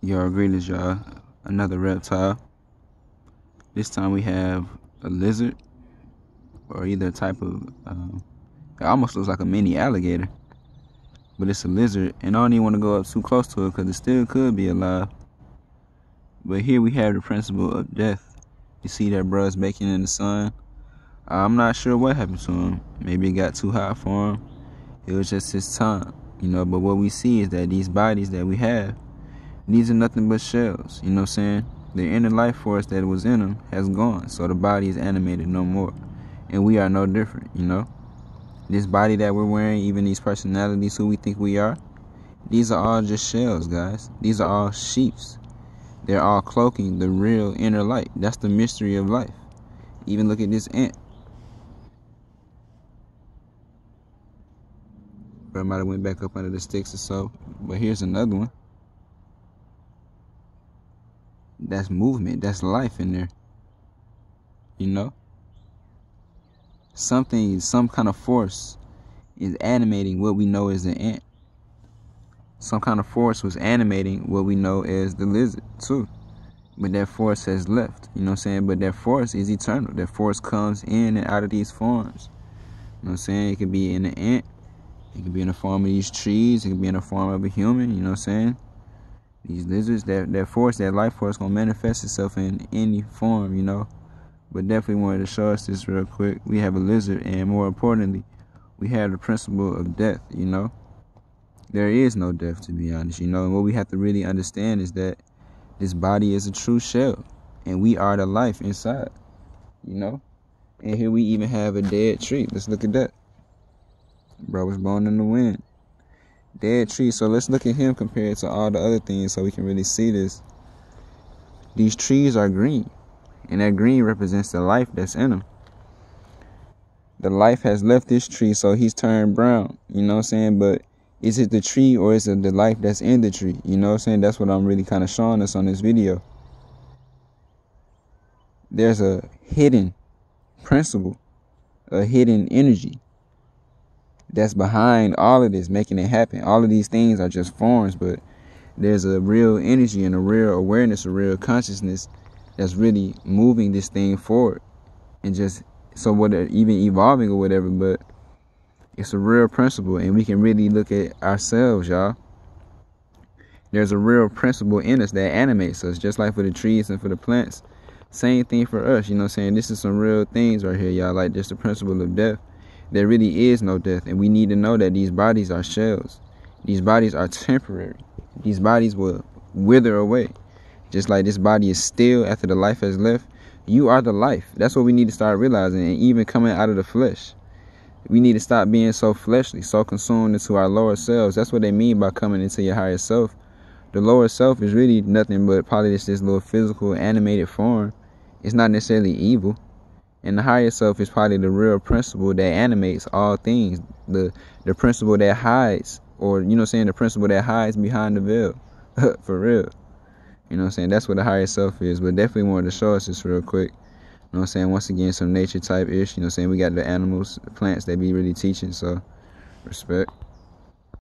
Y'all greetings, y'all. Another reptile. This time we have a lizard, or either a type of, it almost looks like a mini alligator, but it's a lizard, and I don't even want to go up too close to it because it still could be alive. But here we have the principle of death. You see that bruh's baking in the sun. I'm not sure what happened to him. Maybe it got too hot for him. It was just his time, but what we see is that these bodies that we have, these are nothing but shells, you know what I'm saying? The inner life force that was in them has gone, so the body is animated no more. And we are no different, This body that we're wearing, even these personalities who we think we are, these are all just shells, guys. These are all sheaths. They're all cloaking the real inner light. That's the mystery of life. Even look at this ant. But might have went back up under the sticks or so. But here's another one. That's movement. That's life in there. Some kind of force is animating what we know as the ant. Some kind of force was animating what we know as the lizard too. But that force has left, But that force is eternal. That force comes in and out of these forms. It could be in the ant. It could be in the form of these trees. It could be in the form of a human, These lizards, that force, that life force gonna manifest itself in any form, But definitely wanted to show us this real quick. We have a lizard, and more importantly, we have the principle of death, There is no death, to be honest, And what we have to really understand is that this body is a true shell, and we are the life inside, And here we even have a dead tree. Let's look at that. Bro was born in the wind. Dead tree. So let's look at him compared to all the other things so we can really see this. These trees are green, and that green represents the life that's in them. The life has left this tree, so he's turned brown, But is it the tree or is it the life that's in the tree? That's what I'm really kind of showing us on this video. There's a hidden principle, a hidden energy that's behind all of this, making it happen. All of these things are just forms, but there's a real energy and a real awareness, a real consciousness that's really moving this thing forward, and just so whether even evolving or whatever, but it's a real principle, and we can really look at ourselves, y'all. There's a real principle in us that animates us, just like for the trees and for the plants. Same thing for us, This is some real things right here, y'all, like just the principle of death. There really is no death, and we need to know that these bodies are shells. These bodies are temporary. These bodies will wither away. Just like this body is still after the life has left, you are the life. That's what we need to start realizing, and even coming out of the flesh. We need to stop being so fleshly, so consumed into our lower selves. That's what they mean by coming into your higher self. The lower self is really nothing but probably just this little physical, animated form. It's not necessarily evil. And the higher self is probably the real principle that animates all things. The principle that hides, or, the principle that hides behind the veil. For real. That's what the higher self is. But definitely wanted to show us this real quick. Once again, some nature type ish. We got the animals, the plants that be really teaching. So, respect.